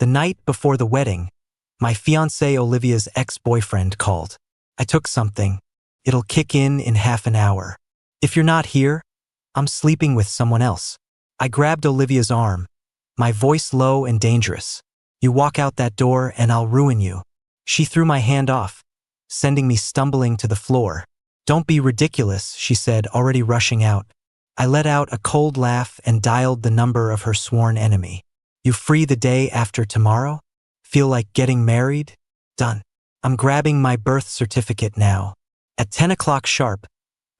The night before the wedding, my fiancée Olivia's ex-boyfriend called. I took something. It'll kick in half an hour. If you're not here, I'm sleeping with someone else. I grabbed Olivia's arm, my voice low and dangerous. You walk out that door and I'll ruin you. She threw my hand off, sending me stumbling to the floor. Don't be ridiculous, she said, already rushing out. I let out a cold laugh and dialed the number of her sworn enemy. You free the day after tomorrow? Feel like getting married? Done. I'm grabbing my birth certificate now. At 10 o'clock sharp,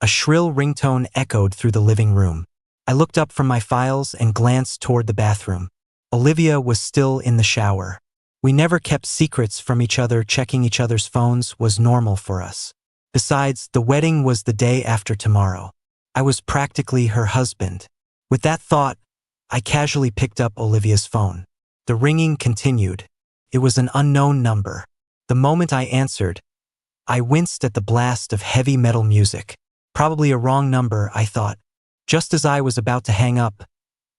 a shrill ringtone echoed through the living room. I looked up from my files and glanced toward the bathroom. Olivia was still in the shower. We never kept secrets from each other. Checking each other's phones was normal for us. Besides, the wedding was the day after tomorrow. I was practically her husband. With that thought, I casually picked up Olivia's phone. The ringing continued. It was an unknown number. The moment I answered, I winced at the blast of heavy metal music. Probably a wrong number, I thought. Just as I was about to hang up,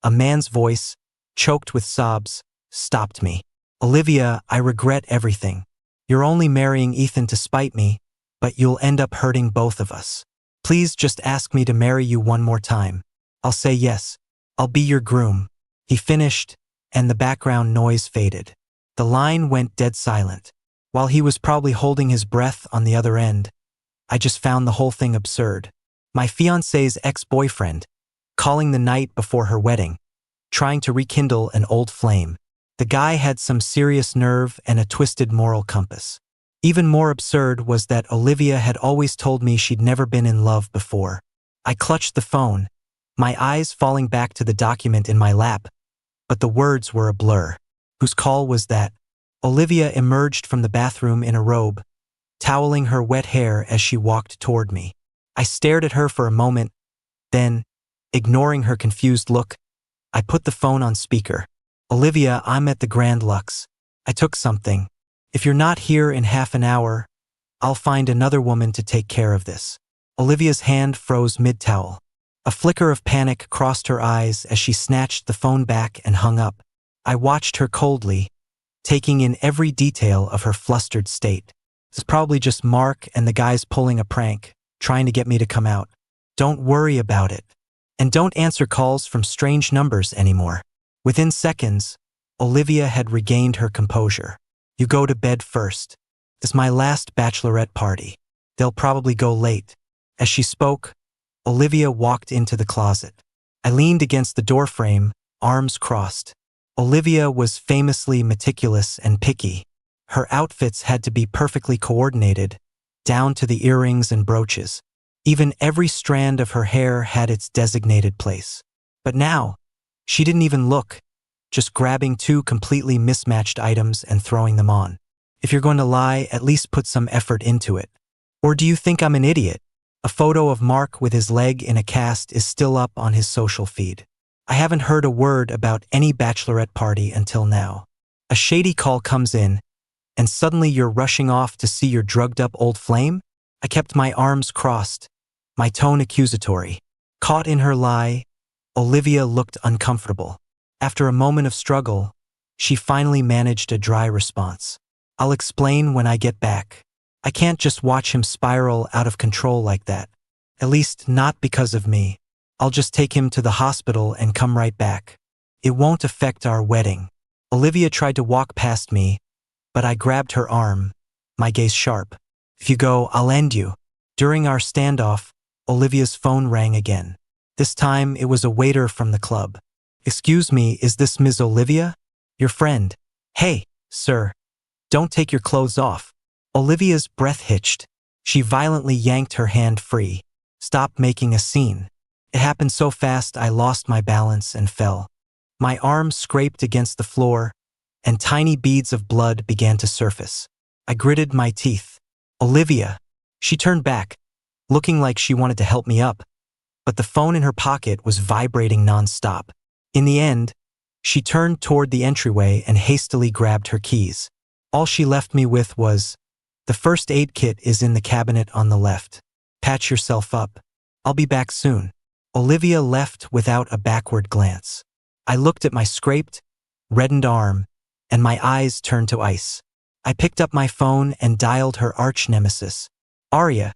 a man's voice, choked with sobs, stopped me. Olivia, I regret everything. You're only marrying Ethan to spite me, but you'll end up hurting both of us. Please just ask me to marry you one more time. I'll say yes. I'll be your groom. He finished, and the background noise faded. The line went dead silent. While he was probably holding his breath on the other end, I just found the whole thing absurd. My fiancé's ex-boyfriend, calling the night before her wedding, trying to rekindle an old flame. The guy had some serious nerve and a twisted moral compass. Even more absurd was that Olivia had always told me she'd never been in love before. I clutched the phone, my eyes falling back to the document in my lap, but the words were a blur. Whose call was that? Olivia emerged from the bathroom in a robe, toweling her wet hair as she walked toward me. I stared at her for a moment, then, ignoring her confused look, I put the phone on speaker. Olivia, I'm at the Grand Lux. I took something. If you're not here in half an hour, I'll find another woman to take care of this. Olivia's hand froze mid-towel. A flicker of panic crossed her eyes as she snatched the phone back and hung up. I watched her coldly, taking in every detail of her flustered state. It's probably just Mark and the guys pulling a prank, trying to get me to come out. Don't worry about it. And don't answer calls from strange numbers anymore. Within seconds, Olivia had regained her composure. You go to bed first. It's my last bachelorette party. They'll probably go late. As she spoke, Olivia walked into the closet. I leaned against the doorframe, arms crossed. Olivia was famously meticulous and picky. Her outfits had to be perfectly coordinated, down to the earrings and brooches. Even every strand of her hair had its designated place. But now, she didn't even look, just grabbing two completely mismatched items and throwing them on. If you're going to lie, at least put some effort into it. Or do you think I'm an idiot? A photo of Mark with his leg in a cast is still up on his social feed. I haven't heard a word about any bachelorette party until now. A shady call comes in, and suddenly you're rushing off to see your drugged-up old flame? I kept my arms crossed, my tone accusatory. Caught in her lie, Olivia looked uncomfortable. After a moment of struggle, she finally managed a dry response. I'll explain when I get back. I can't just watch him spiral out of control like that. At least not because of me. I'll just take him to the hospital and come right back. It won't affect our wedding. Olivia tried to walk past me, but I grabbed her arm, my gaze sharp. If you go, I'll end you. During our standoff, Olivia's phone rang again. This time, it was a waiter from the club. Excuse me, is this Ms. Olivia? Your friend. Hey, sir. Don't take your clothes off. Olivia's breath hitched. She violently yanked her hand free. Stop making a scene. It happened so fast I lost my balance and fell. My arm scraped against the floor, and tiny beads of blood began to surface. I gritted my teeth. Olivia. She turned back, looking like she wanted to help me up, but the phone in her pocket was vibrating nonstop. In the end, she turned toward the entryway and hastily grabbed her keys. All she left me with was, the first aid kit is in the cabinet on the left. Patch yourself up. I'll be back soon. Olivia left without a backward glance. I looked at my scraped, reddened arm, and my eyes turned to ice. I picked up my phone and dialed her arch-nemesis. Arya,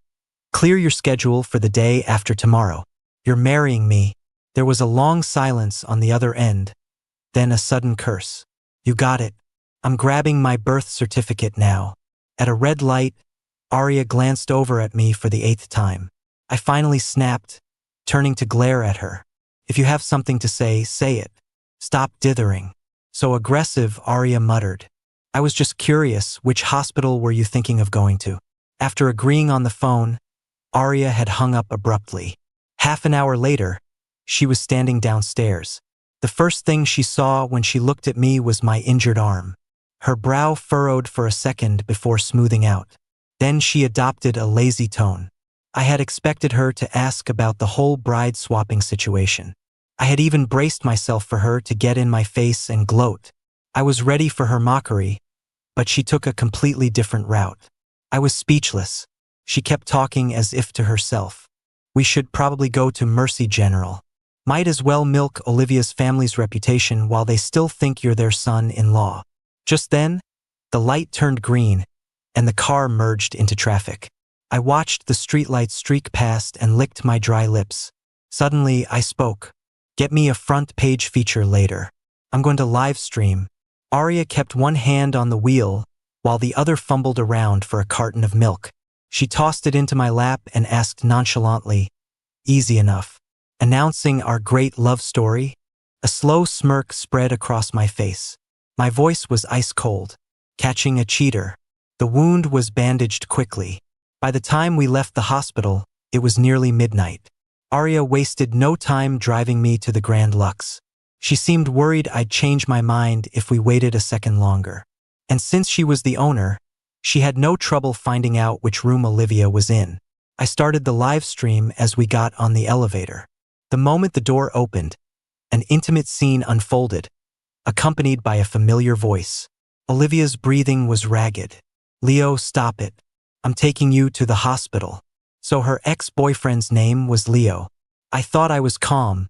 clear your schedule for the day after tomorrow. You're marrying me. There was a long silence on the other end, then a sudden curse. You got it. I'm grabbing my birth certificate now. At a red light, Arya glanced over at me for the 8th time. I finally snapped, turning to glare at her. If you have something to say it. Stop dithering. So aggressive, Arya muttered. I was just curious, which hospital were you thinking of going to? After agreeing on the phone, Arya had hung up abruptly. Half an hour later, she was standing downstairs. The first thing she saw when she looked at me was my injured arm. Her brow furrowed for a second before smoothing out. Then she adopted a lazy tone. I had expected her to ask about the whole bride-swapping situation. I had even braced myself for her to get in my face and gloat. I was ready for her mockery, but she took a completely different route. I was speechless. She kept talking as if to herself. We should probably go to Mercy General. Might as well milk Olivia's family's reputation while they still think you're their son-in-law. Just then, the light turned green, and the car merged into traffic. I watched the streetlights streak past and licked my dry lips. Suddenly, I spoke. Get me a front-page feature later. I'm going to live stream. Arya kept one hand on the wheel, while the other fumbled around for a carton of milk. She tossed it into my lap and asked nonchalantly, easy enough. Announcing our great love story? A slow smirk spread across my face. My voice was ice-cold. Catching a cheater. The wound was bandaged quickly. By the time we left the hospital, it was nearly midnight. Arya wasted no time driving me to the Grand Lux. She seemed worried I'd change my mind if we waited a second longer. And since she was the owner, she had no trouble finding out which room Olivia was in. I started the live stream as we got on the elevator. The moment the door opened, an intimate scene unfolded, accompanied by a familiar voice. Olivia's breathing was ragged. Leo, stop it. I'm taking you to the hospital. So her ex-boyfriend's name was Leo. I thought I was calm,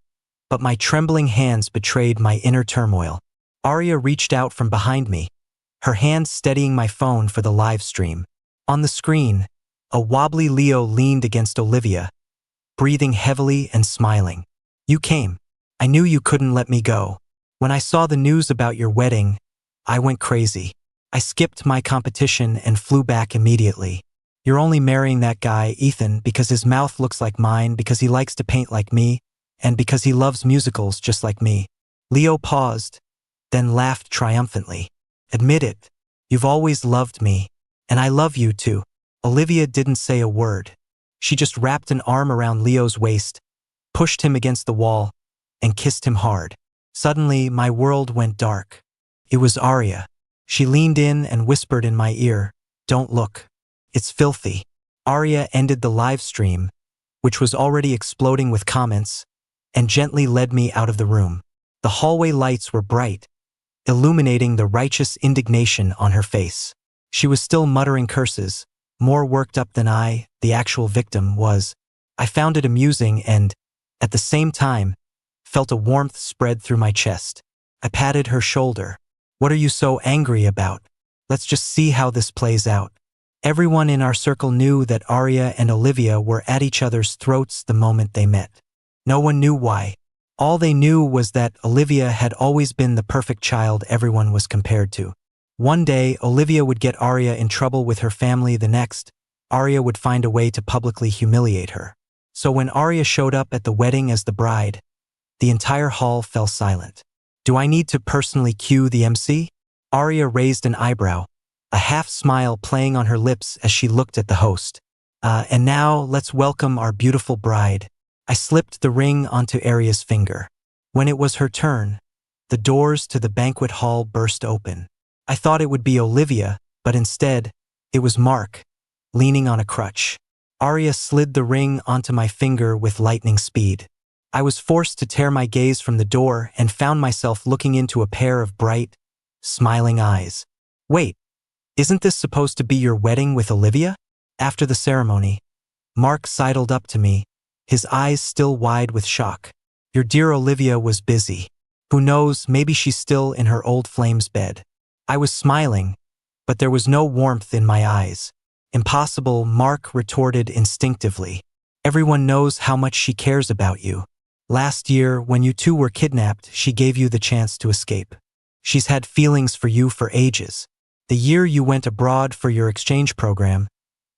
but my trembling hands betrayed my inner turmoil. Arya reached out from behind me, her hand steadying my phone for the live stream. On the screen, a wobbly Leo leaned against Olivia, breathing heavily and smiling. You came. I knew you couldn't let me go. When I saw the news about your wedding, I went crazy. I skipped my competition and flew back immediately. You're only marrying that guy, Ethan, because his mouth looks like mine, because he likes to paint like me, and because he loves musicals just like me. Leo paused, then laughed triumphantly. Admit it. You've always loved me, and I love you too. Olivia didn't say a word. She just wrapped an arm around Leo's waist, pushed him against the wall, and kissed him hard. Suddenly, my world went dark. It was Arya. She leaned in and whispered in my ear, "Don't look. It's filthy." Arya ended the live stream, which was already exploding with comments, and gently led me out of the room. The hallway lights were bright, illuminating the righteous indignation on her face. She was still muttering curses, more worked up than I, the actual victim, was. I found it amusing and, at the same time, felt a warmth spread through my chest. I patted her shoulder. What are you so angry about? Let's just see how this plays out. Everyone in our circle knew that Arya and Olivia were at each other's throats the moment they met. No one knew why. All they knew was that Olivia had always been the perfect child everyone was compared to. One day, Olivia would get Arya in trouble with her family. The next, Arya would find a way to publicly humiliate her. So when Arya showed up at the wedding as the bride, the entire hall fell silent. Do I need to personally cue the MC? Arya raised an eyebrow, a half smile playing on her lips as she looked at the host. And now, let's welcome our beautiful bride. I slipped the ring onto Arya's finger. When it was her turn, the doors to the banquet hall burst open. I thought it would be Olivia, but instead, it was Mark, leaning on a crutch. Arya slid the ring onto my finger with lightning speed. I was forced to tear my gaze from the door and found myself looking into a pair of bright, smiling eyes. Wait, isn't this supposed to be your wedding with Olivia? After the ceremony, Mark sidled up to me, his eyes still wide with shock. Your dear Olivia was busy. Who knows, maybe she's still in her old flame's bed. I was smiling, but there was no warmth in my eyes. Impossible, Mark retorted instinctively. Everyone knows how much she cares about you. Last year, when you two were kidnapped, she gave you the chance to escape. She's had feelings for you for ages. The year you went abroad for your exchange program,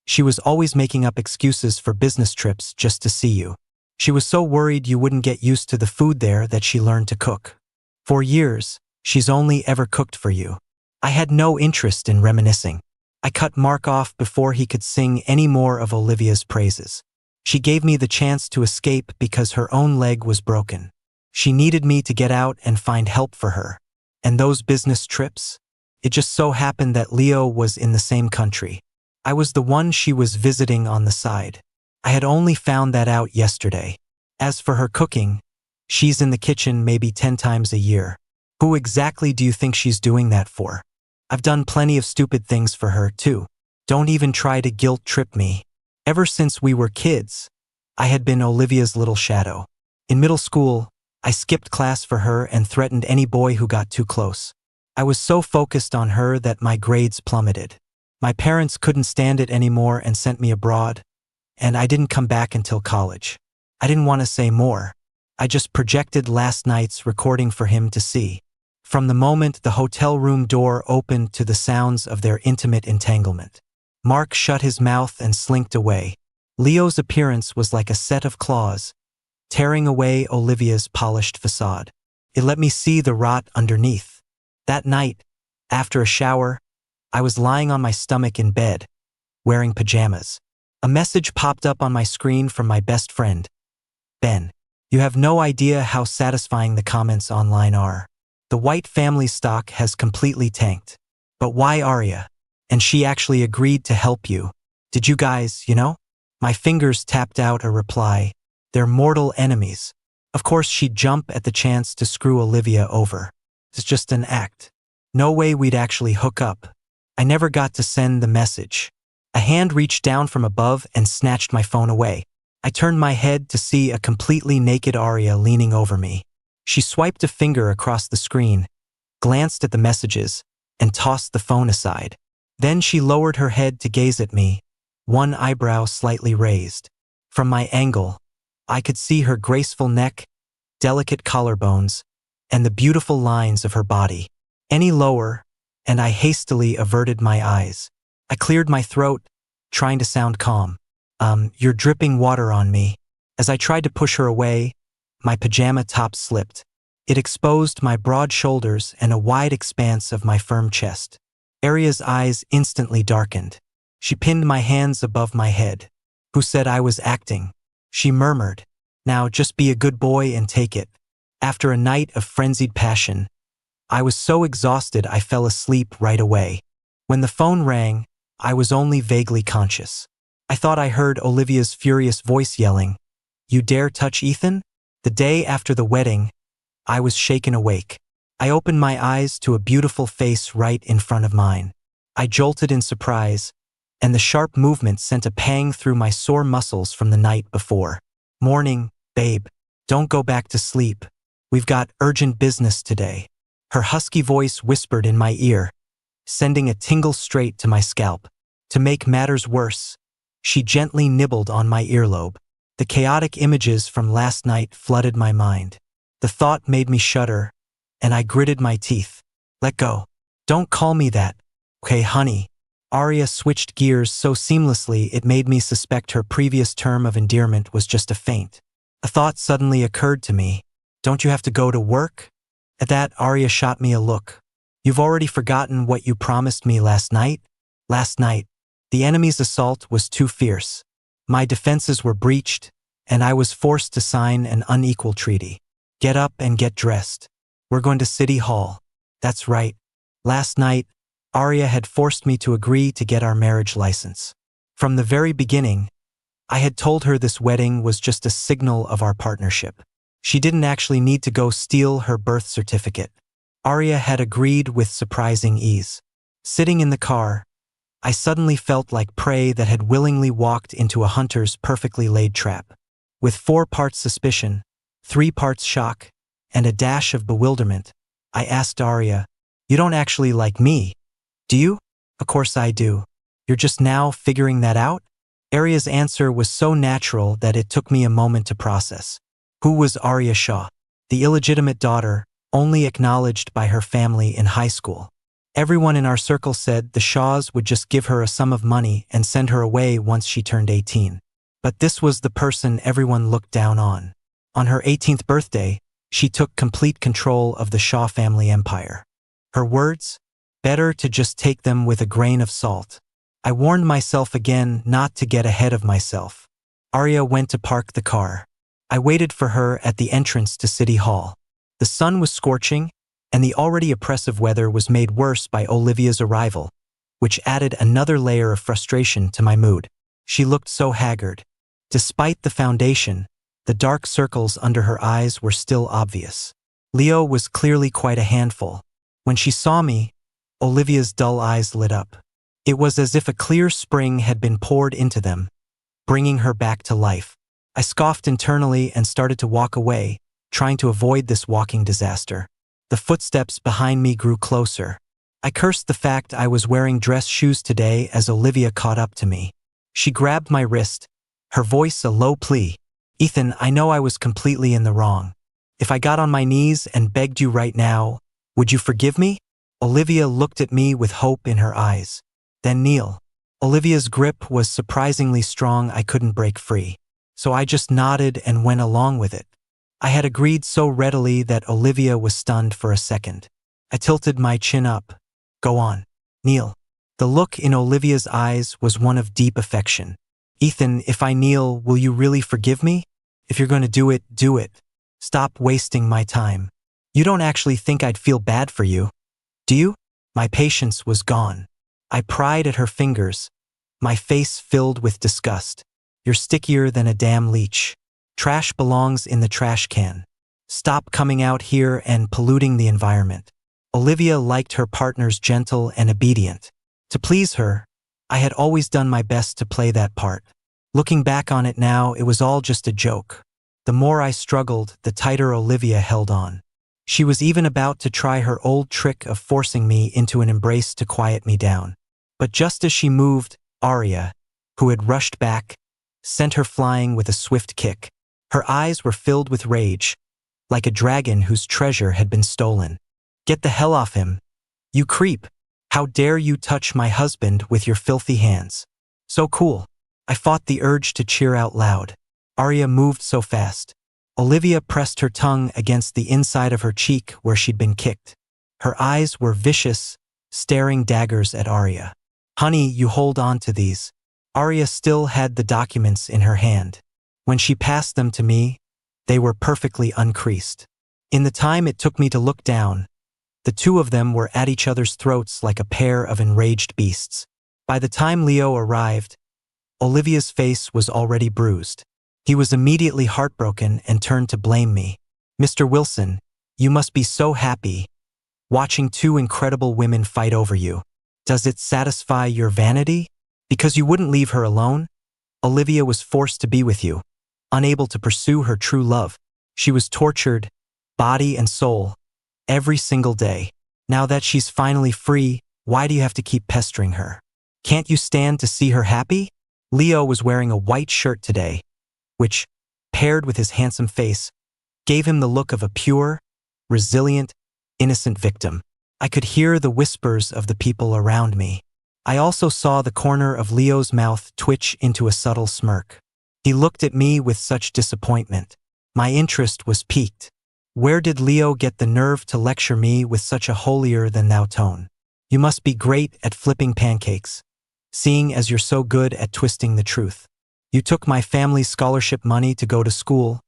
she was always making up excuses for business trips just to see you. She was so worried you wouldn't get used to the food there that she learned to cook. For years, she's only ever cooked for you. I had no interest in reminiscing. I cut Mark off before he could sing any more of Olivia's praises. She gave me the chance to escape because her own leg was broken. She needed me to get out and find help for her. And those business trips? It just so happened that Leo was in the same country. I was the one she was visiting on the side. I had only found that out yesterday. As for her cooking, she's in the kitchen maybe 10 times a year. Who exactly do you think she's doing that for? I've done plenty of stupid things for her, too. Don't even try to guilt trip me. Ever since we were kids, I had been Olivia's little shadow. In middle school, I skipped class for her and threatened any boy who got too close. I was so focused on her that my grades plummeted. My parents couldn't stand it anymore and sent me abroad, and I didn't come back until college. I didn't want to say more. I just projected last night's recording for him to see. From the moment the hotel room door opened to the sounds of their intimate entanglement, Mark shut his mouth and slinked away. Leo's appearance was like a set of claws, tearing away Olivia's polished facade. It let me see the rot underneath. That night, after a shower, I was lying on my stomach in bed, wearing pajamas. A message popped up on my screen from my best friend, Ben. You have no idea how satisfying the comments online are. The White family stock has completely tanked. But why Arya? And she actually agreed to help you. Did you guys, My fingers tapped out a reply. They're mortal enemies. Of course she'd jump at the chance to screw Olivia over. It's just an act. No way we'd actually hook up. I never got to send the message. A hand reached down from above and snatched my phone away. I turned my head to see a completely naked Arya leaning over me. She swiped a finger across the screen, glanced at the messages, and tossed the phone aside. Then she lowered her head to gaze at me, one eyebrow slightly raised. From my angle, I could see her graceful neck, delicate collarbones, and the beautiful lines of her body. Any lower, and I hastily averted my eyes. I cleared my throat, trying to sound calm. You're dripping water on me. As I tried to push her away, my pajama top slipped. It exposed my broad shoulders and a wide expanse of my firm chest. Arya's eyes instantly darkened. She pinned my hands above my head. Who said I was acting? She murmured. Now just be a good boy and take it. After a night of frenzied passion, I was so exhausted I fell asleep right away. When the phone rang, I was only vaguely conscious. I thought I heard Olivia's furious voice yelling, "You dare touch Ethan?" The day after the wedding, I was shaken awake. I opened my eyes to a beautiful face right in front of mine. I jolted in surprise, and the sharp movement sent a pang through my sore muscles from the night before. "Morning, babe. Don't go back to sleep. We've got urgent business today." Her husky voice whispered in my ear, sending a tingle straight to my scalp. To make matters worse, she gently nibbled on my earlobe. The chaotic images from last night flooded my mind. The thought made me shudder, and I gritted my teeth. "Let go. Don't call me that. Okay, honey." Arya switched gears so seamlessly it made me suspect her previous term of endearment was just a feint. A thought suddenly occurred to me. "Don't you have to go to work?" At that, Arya shot me a look. "You've already forgotten what you promised me last night?" Last night, the enemy's assault was too fierce. My defenses were breached, and I was forced to sign an unequal treaty. Get up and get dressed. We're going to City Hall. That's right. Last night, Arya had forced me to agree to get our marriage license. From the very beginning, I had told her this wedding was just a signal of our partnership. She didn't actually need to go steal her birth certificate. Arya had agreed with surprising ease. Sitting in the car, I suddenly felt like prey that had willingly walked into a hunter's perfectly laid trap. With 4 parts suspicion, 3 parts shock, and a dash of bewilderment, I asked Arya, You don't actually like me, do you? Of course I do. You're just now figuring that out? Arya's answer was so natural that it took me a moment to process. Who was Arya Shaw? The illegitimate daughter, only acknowledged by her family in high school. Everyone in our circle said the Shaws would just give her a sum of money and send her away once she turned 18. But this was the person everyone looked down on. On her 18th birthday, she took complete control of the Shaw family empire. Her words? Better to just take them with a grain of salt. I warned myself again not to get ahead of myself. Arya went to park the car. I waited for her at the entrance to City Hall. The sun was scorching, and the already oppressive weather was made worse by Olivia's arrival, which added another layer of frustration to my mood. She looked so haggard. Despite the foundation, the dark circles under her eyes were still obvious. Leo was clearly quite a handful. When she saw me, Olivia's dull eyes lit up. It was as if a clear spring had been poured into them, bringing her back to life. I scoffed internally and started to walk away, trying to avoid this walking disaster. The footsteps behind me grew closer. I cursed the fact I was wearing dress shoes today as Olivia caught up to me. She grabbed my wrist, her voice a low plea. Ethan, I know I was completely in the wrong. If I got on my knees and begged you right now, would you forgive me? Olivia looked at me with hope in her eyes. Then kneel. Olivia's grip was surprisingly strong. I couldn't break free. So I just nodded and went along with it. I had agreed so readily that Olivia was stunned for a second. I tilted my chin up. Go on. Kneel. The look in Olivia's eyes was one of deep affection. Ethan, if I kneel, will you really forgive me? If you're going to do it, do it. Stop wasting my time. You don't actually think I'd feel bad for you, do you? My patience was gone. I pried at her fingers, my face filled with disgust. You're stickier than a damn leech. Trash belongs in the trash can. Stop coming out here and polluting the environment. Olivia liked her partners gentle and obedient. To please her, I had always done my best to play that part. Looking back on it now, it was all just a joke. The more I struggled, the tighter Olivia held on. She was even about to try her old trick of forcing me into an embrace to quiet me down. But just as she moved, Arya, who had rushed back, sent her flying with a swift kick. Her eyes were filled with rage, like a dragon whose treasure had been stolen. Get the hell off him, you creep! How dare you touch my husband with your filthy hands? So cool. I fought the urge to cheer out loud. Arya moved so fast. Olivia pressed her tongue against the inside of her cheek where she'd been kicked. Her eyes were vicious, staring daggers at Arya. Honey, you hold on to these. Arya still had the documents in her hand. When she passed them to me, they were perfectly uncreased. In the time it took me to look down, the two of them were at each other's throats like a pair of enraged beasts. By the time Leo arrived, Olivia's face was already bruised. He was immediately heartbroken and turned to blame me. Mr. Wilson, you must be so happy, watching two incredible women fight over you. Does it satisfy your vanity? Because you wouldn't leave her alone? Olivia was forced to be with you, unable to pursue her true love. She was tortured, body and soul, every single day. Now that she's finally free, why do you have to keep pestering her? Can't you stand to see her happy? Leo was wearing a white shirt today, which, paired with his handsome face, gave him the look of a pure, resilient, innocent victim. I could hear the whispers of the people around me. I also saw the corner of Leo's mouth twitch into a subtle smirk. He looked at me with such disappointment. My interest was piqued. Where did Leo get the nerve to lecture me with such a holier-than-thou tone? You must be great at flipping pancakes, seeing as you're so good at twisting the truth. You took my family's scholarship money to go to school,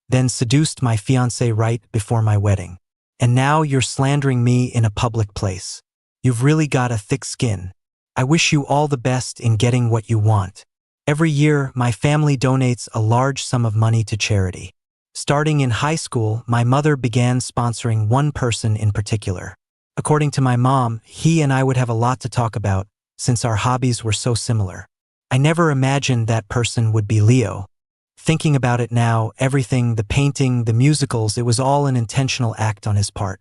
then seduced my fiancée right before my wedding. And now you're slandering me in a public place. You've really got a thick skin. I wish you all the best in getting what you want. Every year, my family donates a large sum of money to charity. Starting in high school, my mother began sponsoring one person in particular. According to my mom, he and I would have a lot to talk about, since our hobbies were so similar. I never imagined that person would be Leo. Thinking about it now, everything, the painting, the musicals, it was all an intentional act on his part.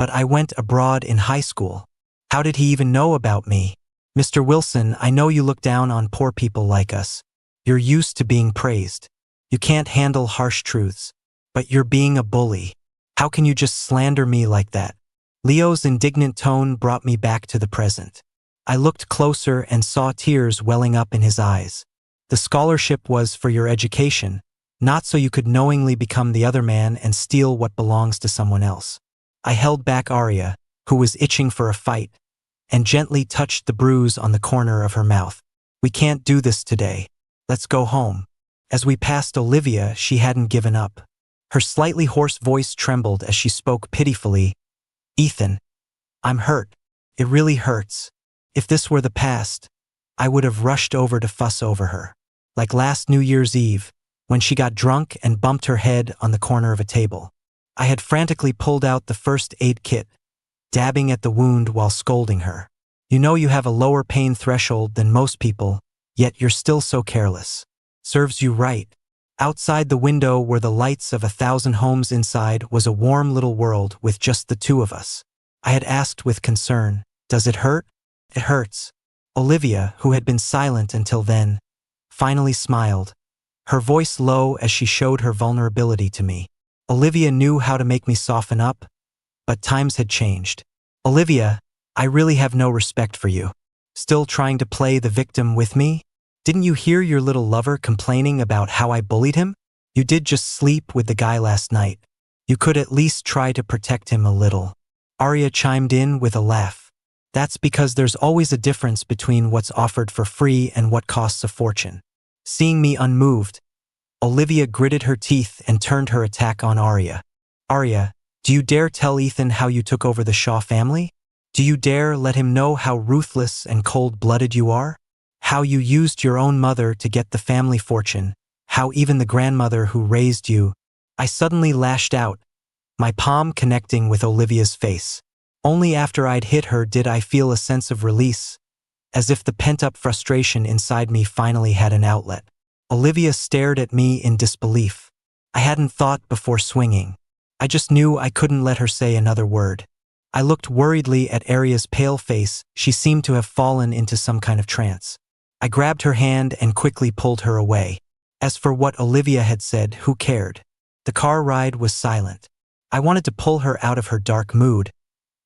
But I went abroad in high school. How did he even know about me? Mr. Wilson, I know you look down on poor people like us. You're used to being praised. You can't handle harsh truths. But you're being a bully. How can you just slander me like that? Leo's indignant tone brought me back to the present. I looked closer and saw tears welling up in his eyes. The scholarship was for your education, not so you could knowingly become the other man and steal what belongs to someone else. I held back Arya, who was itching for a fight, and gently touched the bruise on the corner of her mouth. We can't do this today. Let's go home. As we passed Olivia, she hadn't given up. Her slightly hoarse voice trembled as she spoke pitifully. Ethan, I'm hurt. It really hurts. If this were the past, I would have rushed over to fuss over her. Like last New Year's Eve, when she got drunk and bumped her head on the corner of a table. I had frantically pulled out the first aid kit, dabbing at the wound while scolding her. You know you have a lower pain threshold than most people, yet you're still so careless. Serves you right. Outside the window where the lights of 1,000 homes inside was a warm little world with just the two of us. I had asked with concern, does it hurt? It hurts. Olivia, who had been silent until then, finally smiled, her voice low as she showed her vulnerability to me. Olivia knew how to make me soften up, but times had changed. Olivia, I really have no respect for you. Still trying to play the victim with me? Didn't you hear your little lover complaining about how I bullied him? You did just sleep with the guy last night. You could at least try to protect him a little. Arya chimed in with a laugh. That's because there's always a difference between what's offered for free and what costs a fortune. Seeing me unmoved, Olivia gritted her teeth and turned her attack on Arya. Arya, do you dare tell Ethan how you took over the Shaw family? Do you dare let him know how ruthless and cold-blooded you are? How you used your own mother to get the family fortune, how even the grandmother who raised you. I suddenly lashed out, my palm connecting with Olivia's face. Only after I'd hit her did I feel a sense of release, as if the pent-up frustration inside me finally had an outlet. Olivia stared at me in disbelief. I hadn't thought before swinging. I just knew I couldn't let her say another word. I looked worriedly at Arya's pale face. She seemed to have fallen into some kind of trance. I grabbed her hand and quickly pulled her away. As for what Olivia had said, who cared? The car ride was silent. I wanted to pull her out of her dark mood,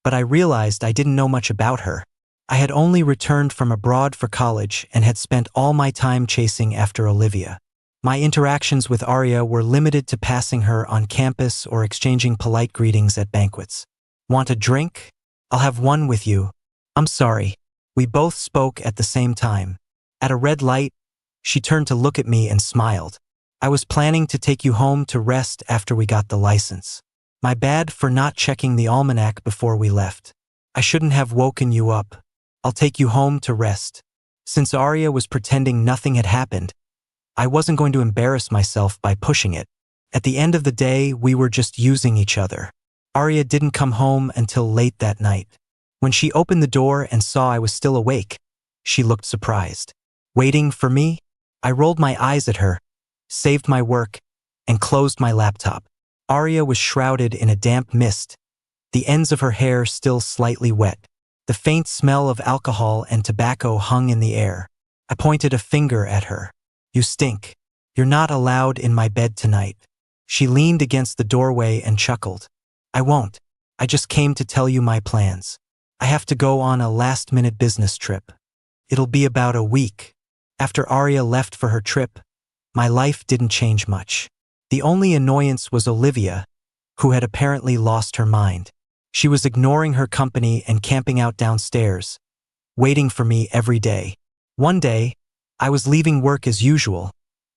but I realized I didn't know much about her. I had only returned from abroad for college and had spent all my time chasing after Olivia. My interactions with Arya were limited to passing her on campus or exchanging polite greetings at banquets. Want a drink? I'll have one with you. I'm sorry. We both spoke at the same time. At a red light, she turned to look at me and smiled. I was planning to take you home to rest after we got the license. My bad for not checking the almanac before we left. I shouldn't have woken you up. I'll take you home to rest. Since Arya was pretending nothing had happened, I wasn't going to embarrass myself by pushing it. At the end of the day, we were just using each other. Arya didn't come home until late that night. When she opened the door and saw I was still awake, she looked surprised. Waiting for me? I rolled my eyes at her, saved my work, and closed my laptop. Arya was shrouded in a damp mist, the ends of her hair still slightly wet. The faint smell of alcohol and tobacco hung in the air. I pointed a finger at her. You stink. You're not allowed in my bed tonight. She leaned against the doorway and chuckled. I won't. I just came to tell you my plans. I have to go on a last-minute business trip. It'll be about a week. After Arya left for her trip, my life didn't change much. The only annoyance was Olivia, who had apparently lost her mind. She was ignoring her company and camping out downstairs, waiting for me every day. One day, I was leaving work as usual,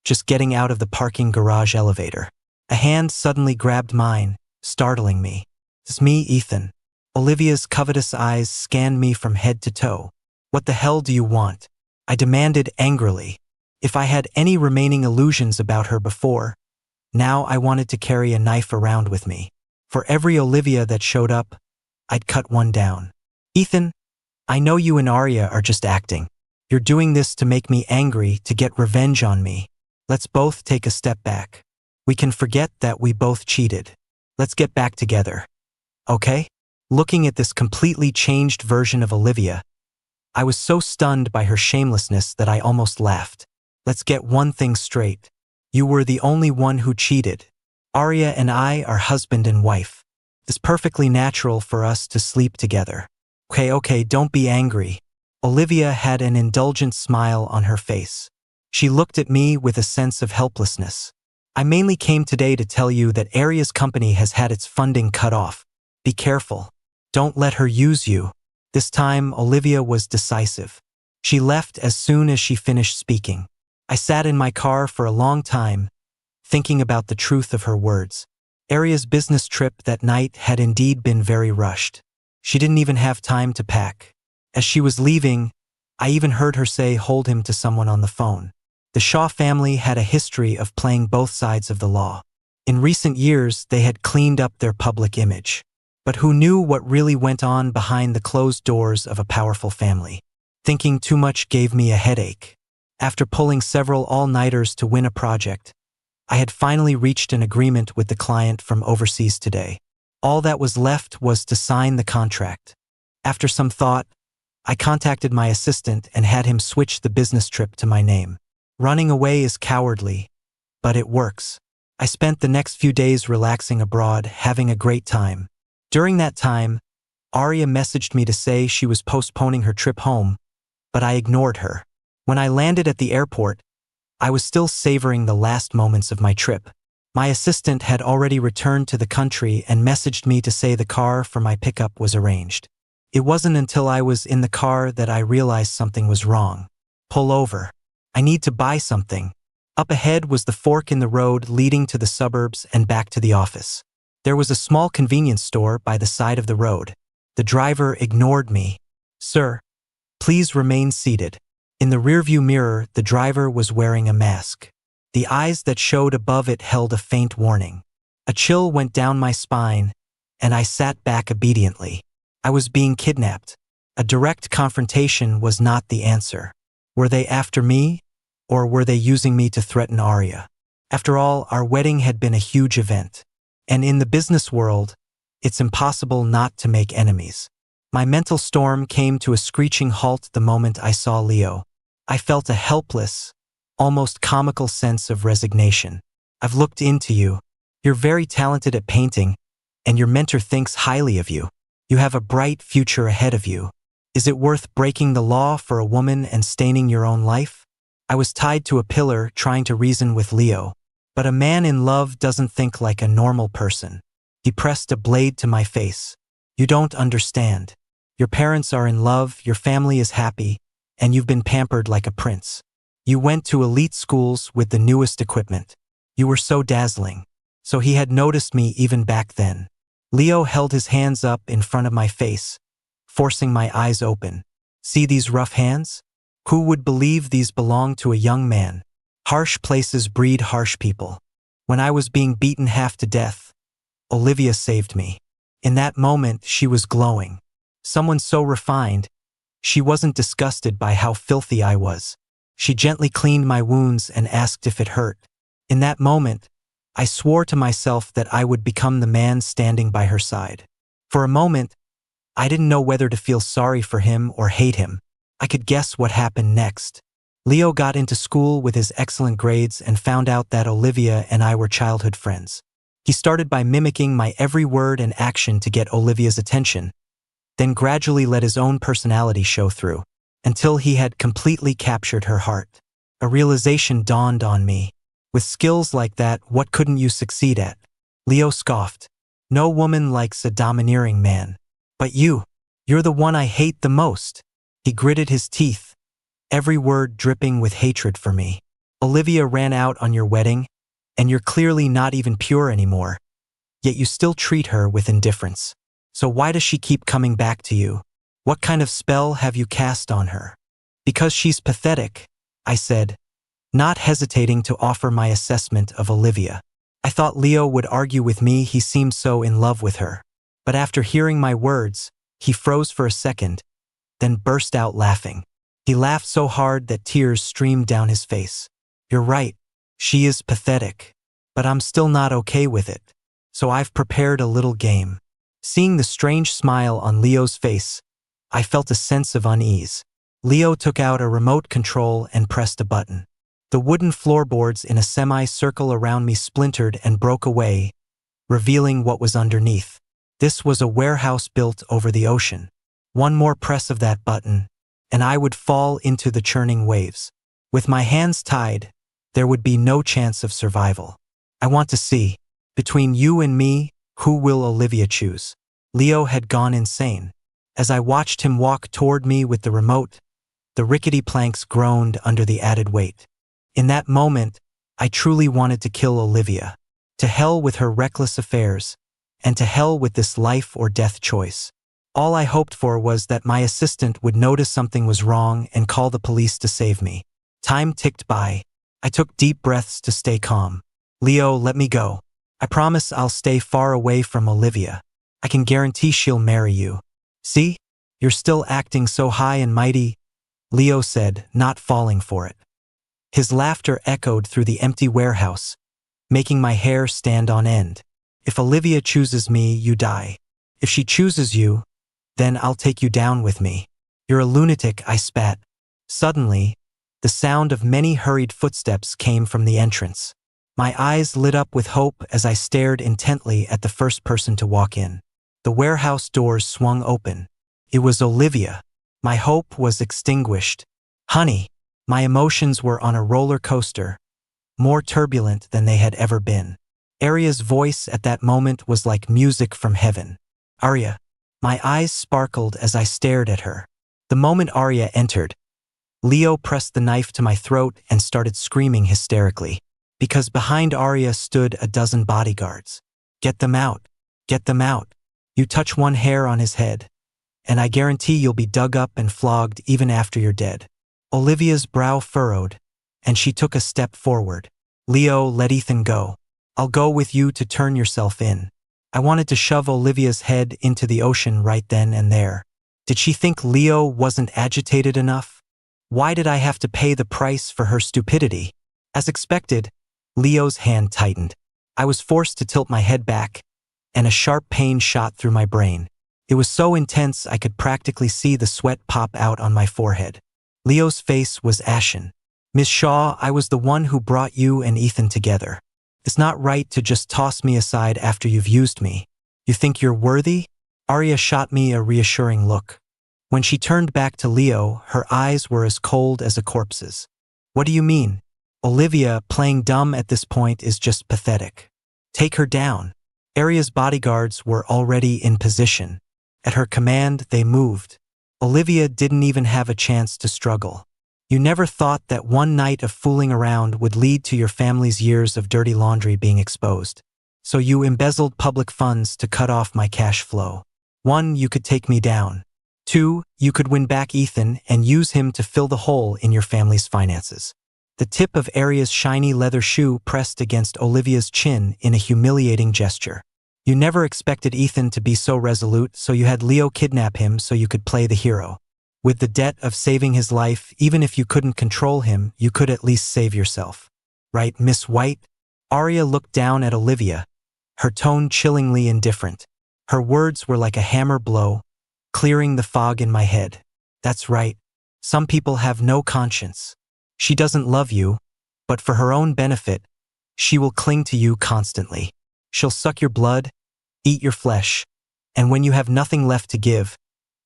just getting out of the parking garage elevator. A hand suddenly grabbed mine, startling me. It's me, Ethan. Olivia's covetous eyes scanned me from head to toe. What the hell do you want? I demanded angrily. If I had any remaining illusions about her before, now I wanted to carry a knife around with me. For every Olivia that showed up, I'd cut one down. Ethan, I know you and Arya are just acting. You're doing this to make me angry, to get revenge on me. Let's both take a step back. We can forget that we both cheated. Let's get back together. Okay? Looking at this completely changed version of Olivia, I was so stunned by her shamelessness that I almost laughed. Let's get one thing straight. You were the only one who cheated. Arya and I are husband and wife. It's perfectly natural for us to sleep together. Okay, don't be angry. Olivia had an indulgent smile on her face. She looked at me with a sense of helplessness. I mainly came today to tell you that Arya's company has had its funding cut off. Be careful. Don't let her use you. This time, Olivia was decisive. She left as soon as she finished speaking. I sat in my car for a long time, thinking about the truth of her words. Arya's business trip that night had indeed been very rushed. She didn't even have time to pack. As she was leaving, I even heard her say hold him to someone on the phone. The Shaw family had a history of playing both sides of the law. In recent years, they had cleaned up their public image. But who knew what really went on behind the closed doors of a powerful family? Thinking too much gave me a headache. After pulling several all-nighters to win a project, I had finally reached an agreement with the client from overseas today. All that was left was to sign the contract. After some thought, I contacted my assistant and had him switch the business trip to my name. Running away is cowardly, but it works. I spent the next few days relaxing abroad, having a great time. During that time, Arya messaged me to say she was postponing her trip home, but I ignored her. When I landed at the airport, I was still savoring the last moments of my trip. My assistant had already returned to the country and messaged me to say the car for my pickup was arranged. It wasn't until I was in the car that I realized something was wrong. Pull over. I need to buy something. Up ahead was the fork in the road leading to the suburbs and back to the office. There was a small convenience store by the side of the road. The driver ignored me. Sir, please remain seated. In the rearview mirror, the driver was wearing a mask. The eyes that showed above it held a faint warning. A chill went down my spine, and I sat back obediently. I was being kidnapped. A direct confrontation was not the answer. Were they after me, or were they using me to threaten Arya? After all, our wedding had been a huge event. And in the business world, it's impossible not to make enemies. My mental storm came to a screeching halt the moment I saw Leo. I felt a helpless, almost comical sense of resignation. I've looked into you. You're very talented at painting, and your mentor thinks highly of you. You have a bright future ahead of you. Is it worth breaking the law for a woman and staining your own life? I was tied to a pillar trying to reason with Leo. But a man in love doesn't think like a normal person. He pressed a blade to my face. You don't understand. Your parents are in love, your family is happy, and you've been pampered like a prince. You went to elite schools with the newest equipment. You were so dazzling. So he had noticed me even back then. Leo held his hands up in front of my face, forcing my eyes open. See these rough hands? Who would believe these belong to a young man? Harsh places breed harsh people. When I was being beaten half to death, Olivia saved me. In that moment, she was glowing. Someone so refined, she wasn't disgusted by how filthy I was. She gently cleaned my wounds and asked if it hurt. In that moment, I swore to myself that I would become the man standing by her side. For a moment, I didn't know whether to feel sorry for him or hate him. I could guess what happened next. Leo got into school with his excellent grades and found out that Olivia and I were childhood friends. He started by mimicking my every word and action to get Olivia's attention, then gradually let his own personality show through, until he had completely captured her heart. A realization dawned on me. With skills like that, what couldn't you succeed at? Leo scoffed. No woman likes a domineering man. But you're the one I hate the most. He gritted his teeth, every word dripping with hatred for me. Olivia ran out on your wedding, and you're clearly not even pure anymore. Yet you still treat her with indifference. So why does she keep coming back to you? What kind of spell have you cast on her? Because she's pathetic, I said, not hesitating to offer my assessment of Olivia. I thought Leo would argue with me, he seemed so in love with her. But after hearing my words, he froze for a second, then burst out laughing. He laughed so hard that tears streamed down his face. You're right, she is pathetic. But I'm still not okay with it. So I've prepared a little game. Seeing the strange smile on Leo's face, I felt a sense of unease. Leo took out a remote control and pressed a button. The wooden floorboards in a semi-circle around me splintered and broke away, revealing what was underneath. This was a warehouse built over the ocean. One more press of that button, and I would fall into the churning waves. With my hands tied, there would be no chance of survival. I want to see, between you and me, who will Olivia choose? Leo had gone insane. As I watched him walk toward me with the remote, the rickety planks groaned under the added weight. In that moment, I truly wanted to kill Olivia. To hell with her reckless affairs, and to hell with this life or death choice. All I hoped for was that my assistant would notice something was wrong and call the police to save me. Time ticked by. I took deep breaths to stay calm. Leo, let me go. I promise I'll stay far away from Olivia. I can guarantee she'll marry you. See? You're still acting so high and mighty, Leo said, not falling for it. His laughter echoed through the empty warehouse, making my hair stand on end. If Olivia chooses me, you die. If she chooses you, then I'll take you down with me. You're a lunatic, I spat. Suddenly, the sound of many hurried footsteps came from the entrance. My eyes lit up with hope as I stared intently at the first person to walk in. The warehouse doors swung open. It was Olivia. My hope was extinguished. Honey, my emotions were on a roller coaster, more turbulent than they had ever been. Arya's voice at that moment was like music from heaven. Arya. My eyes sparkled as I stared at her. The moment Arya entered, Leo pressed the knife to my throat and started screaming hysterically, because behind Arya stood a dozen bodyguards. Get them out. Get them out. You touch one hair on his head, and I guarantee you'll be dug up and flogged even after you're dead. Olivia's brow furrowed, and she took a step forward. Leo, let Ethan go. I'll go with you to turn yourself in. I wanted to shove Olivia's head into the ocean right then and there. Did she think Leo wasn't agitated enough? Why did I have to pay the price for her stupidity? As expected, Leo's hand tightened. I was forced to tilt my head back, and a sharp pain shot through my brain. It was so intense I could practically see the sweat pop out on my forehead. Leo's face was ashen. Miss Shaw, I was the one who brought you and Ethan together. It's not right to just toss me aside after you've used me. You think you're worthy? Arya shot me a reassuring look. When she turned back to Leo, her eyes were as cold as a corpse's. What do you mean? Olivia, playing dumb at this point is just pathetic. Take her down. Arya's bodyguards were already in position. At her command, they moved. Olivia didn't even have a chance to struggle. You never thought that one night of fooling around would lead to your family's years of dirty laundry being exposed. So you embezzled public funds to cut off my cash flow. 1, you could take me down. 2, you could win back Ethan and use him to fill the hole in your family's finances. The tip of Arya's shiny leather shoe pressed against Olivia's chin in a humiliating gesture. You never expected Ethan to be so resolute, so you had Leo kidnap him so you could play the hero. With the debt of saving his life, even if you couldn't control him, you could at least save yourself. Right, Miss White? Arya looked down at Olivia, her tone chillingly indifferent. Her words were like a hammer blow, clearing the fog in my head. That's right. Some people have no conscience. She doesn't love you, but for her own benefit, she will cling to you constantly. She'll suck your blood, eat your flesh, and when you have nothing left to give,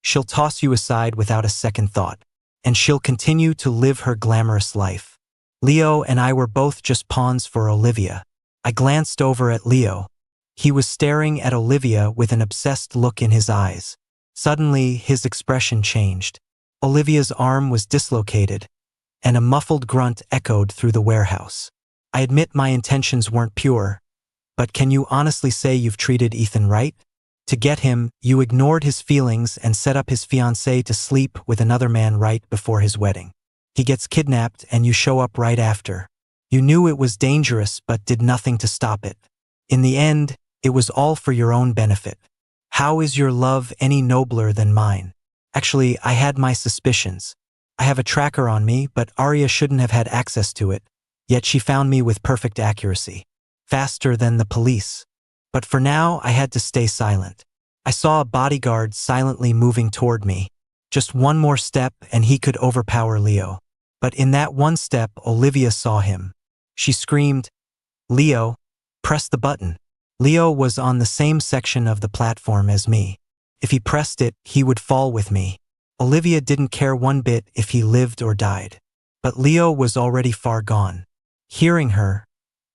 she'll toss you aside without a second thought, and she'll continue to live her glamorous life. Leo and I were both just pawns for Olivia. I glanced over at Leo. He was staring at Olivia with an obsessed look in his eyes. Suddenly, his expression changed. Olivia's arm was dislocated, and a muffled grunt echoed through the warehouse. I admit my intentions weren't pure, but can you honestly say you've treated Ethan right? To get him, you ignored his feelings and set up his fiancée to sleep with another man right before his wedding. He gets kidnapped and you show up right after. You knew it was dangerous but did nothing to stop it. In the end, it was all for your own benefit. How is your love any nobler than mine? Actually, I had my suspicions. I have a tracker on me, but Arya shouldn't have had access to it, yet she found me with perfect accuracy. Faster than the police. But for now, I had to stay silent. I saw a bodyguard silently moving toward me. Just one more step and he could overpower Leo. But in that one step, Olivia saw him. She screamed, "Leo, press the button." Leo was on the same section of the platform as me. If he pressed it, he would fall with me. Olivia didn't care one bit if he lived or died. But Leo was already far gone. Hearing her,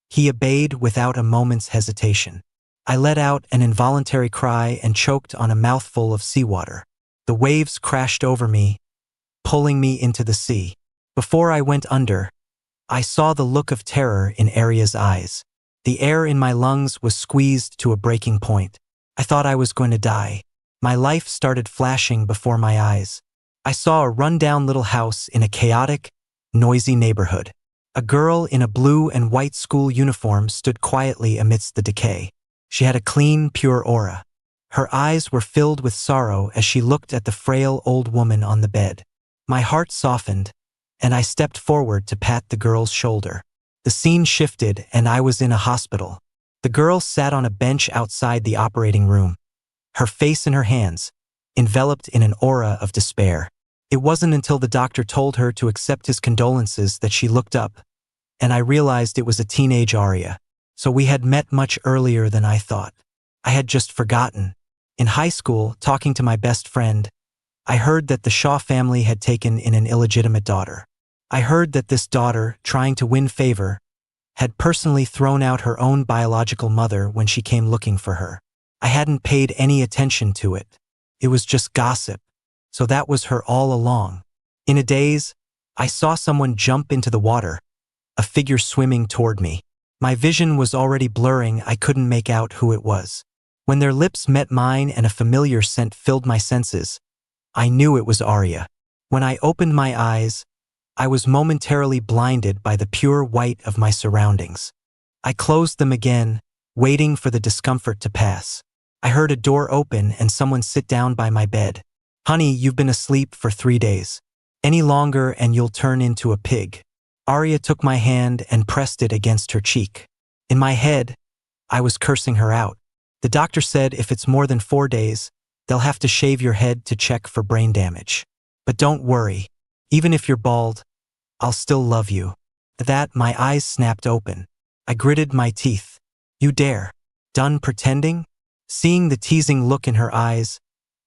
he obeyed without a moment's hesitation. I let out an involuntary cry and choked on a mouthful of seawater. The waves crashed over me, pulling me into the sea. Before I went under, I saw the look of terror in Aria's eyes. The air in my lungs was squeezed to a breaking point. I thought I was going to die. My life started flashing before my eyes. I saw a rundown little house in a chaotic, noisy neighborhood. A girl in a blue and white school uniform stood quietly amidst the decay. She had a clean, pure aura. Her eyes were filled with sorrow as she looked at the frail old woman on the bed. My heart softened, and I stepped forward to pat the girl's shoulder. The scene shifted, and I was in a hospital. The girl sat on a bench outside the operating room, her face in her hands, enveloped in an aura of despair. It wasn't until the doctor told her to accept his condolences that she looked up, and I realized it was a teenage Aria. So we had met much earlier than I thought. I had just forgotten. In high school, talking to my best friend, I heard that the Shaw family had taken in an illegitimate daughter. I heard that this daughter, trying to win favor, had personally thrown out her own biological mother when she came looking for her. I hadn't paid any attention to it. It was just gossip. So that was her all along. In a daze, I saw someone jump into the water, a figure swimming toward me. My vision was already blurring. I couldn't make out who it was. When their lips met mine and a familiar scent filled my senses, I knew it was Aria. When I opened my eyes, I was momentarily blinded by the pure white of my surroundings. I closed them again, waiting for the discomfort to pass. I heard a door open and someone sit down by my bed. "Honey, you've been asleep for 3 days. Any longer and you'll turn into a pig." Aria took my hand and pressed it against her cheek. In my head, I was cursing her out. The doctor said if it's more than 4 days, they'll have to shave your head to check for brain damage. But don't worry, even if you're bald, I'll still love you. At that, my eyes snapped open. I gritted my teeth. "You dare? Done pretending?" Seeing the teasing look in her eyes,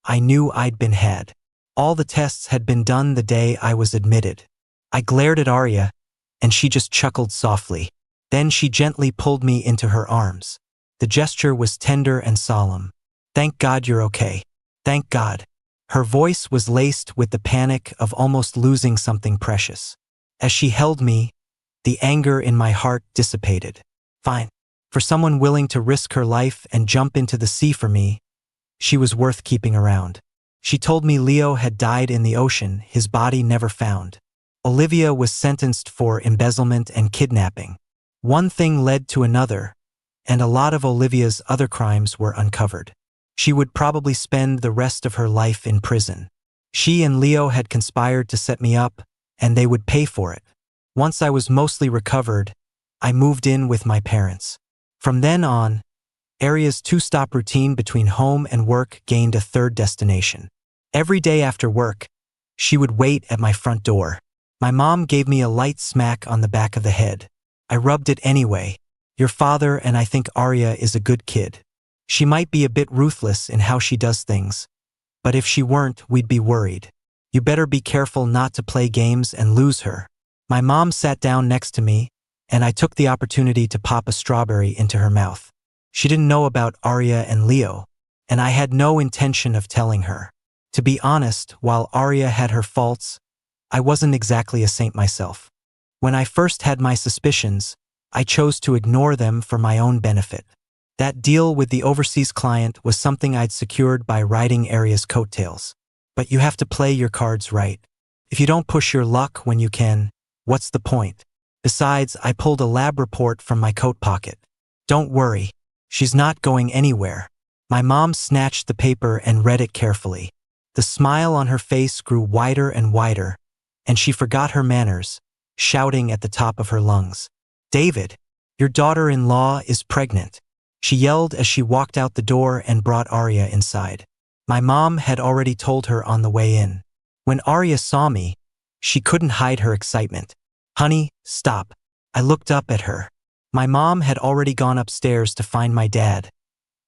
I knew I'd been had. All the tests had been done the day I was admitted. I glared at Aria, and she just chuckled softly. Then she gently pulled me into her arms. The gesture was tender and solemn. "Thank God you're okay. Thank God." Her voice was laced with the panic of almost losing something precious. As she held me, the anger in my heart dissipated. Fine. For someone willing to risk her life and jump into the sea for me, she was worth keeping around. She told me Leo had died in the ocean, his body never found. Olivia was sentenced for embezzlement and kidnapping. One thing led to another, and a lot of Olivia's other crimes were uncovered. She would probably spend the rest of her life in prison. She and Leo had conspired to set me up, and they would pay for it. Once I was mostly recovered, I moved in with my parents. From then on, Aria's 2-stop routine between home and work gained a third destination. Every day after work, she would wait at my front door. My mom gave me a light smack on the back of the head. I rubbed it anyway. "Your father and I think Aria is a good kid. She might be a bit ruthless in how she does things, but if she weren't, we'd be worried. You better be careful not to play games and lose her." My mom sat down next to me, and I took the opportunity to pop a strawberry into her mouth. She didn't know about Aria and Leo, and I had no intention of telling her. To be honest, while Aria had her faults, I wasn't exactly a saint myself. When I first had my suspicions, I chose to ignore them for my own benefit. That deal with the overseas client was something I'd secured by riding Aria's coattails. But you have to play your cards right. If you don't push your luck when you can, what's the point? Besides, I pulled a lab report from my coat pocket. "Don't worry, she's not going anywhere." My mom snatched the paper and read it carefully. The smile on her face grew wider and wider, and she forgot her manners, shouting at the top of her lungs, "David, your daughter-in-law is pregnant. she yelled as she walked out the door and brought Arya inside. My mom had already told her on the way in. When Arya saw me, she couldn't hide her excitement. "Honey, stop." I looked up at her. My mom had already gone upstairs to find my dad,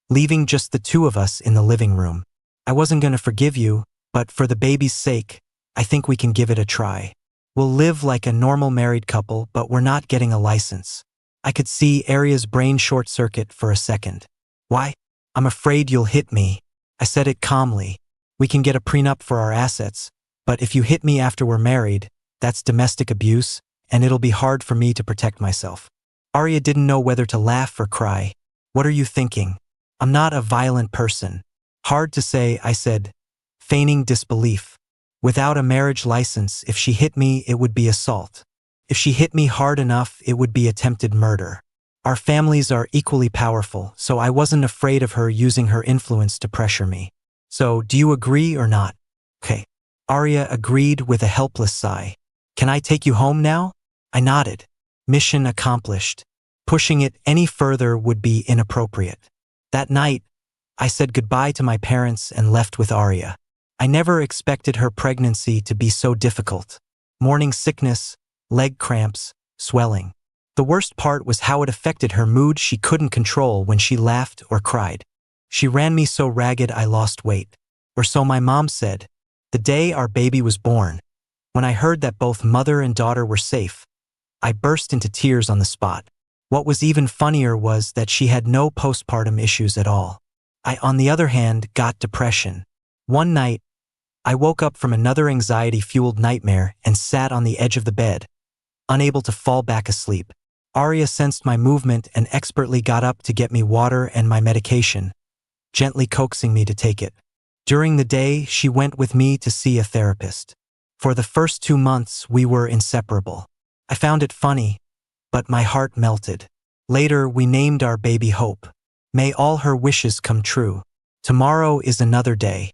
leaving just the two of us in the living room. "I wasn't gonna forgive you, but for the baby's sake, I think we can give it a try. We'll live like a normal married couple, but we're not getting a license." I could see Arya's brain short-circuit for a second. "Why?" "I'm afraid you'll hit me." I said it calmly. "We can get a prenup for our assets, but if you hit me after we're married, that's domestic abuse, and it'll be hard for me to protect myself." Arya didn't know whether to laugh or cry. "What are you thinking? I'm not a violent person." "Hard to say," I said, feigning disbelief. "Without a marriage license, if she hit me, it would be assault. If she hit me hard enough, it would be attempted murder. Our families are equally powerful, so I wasn't afraid of her using her influence to pressure me. So, do you agree or not?" "Okay." Arya agreed with a helpless sigh. "Can I take you home now?" I nodded. Mission accomplished. Pushing it any further would be inappropriate. That night, I said goodbye to my parents and left with Arya. I never expected her pregnancy to be so difficult. Morning sickness, leg cramps, swelling. The worst part was how it affected her mood. She couldn't control when she laughed or cried. She ran me so ragged I lost weight. Or so my mom said. The day our baby was born, when I heard that both mother and daughter were safe, I burst into tears on the spot. What was even funnier was that she had no postpartum issues at all. I, on the other hand, got depression. One night, I woke up from another anxiety-fueled nightmare and sat on the edge of the bed, unable to fall back asleep. Arya sensed my movement and expertly got up to get me water and my medication, gently coaxing me to take it. During the day, she went with me to see a therapist. For the first 2 months, we were inseparable. I found it funny, but my heart melted. Later, we named our baby Hope. May all her wishes come true. Tomorrow is another day.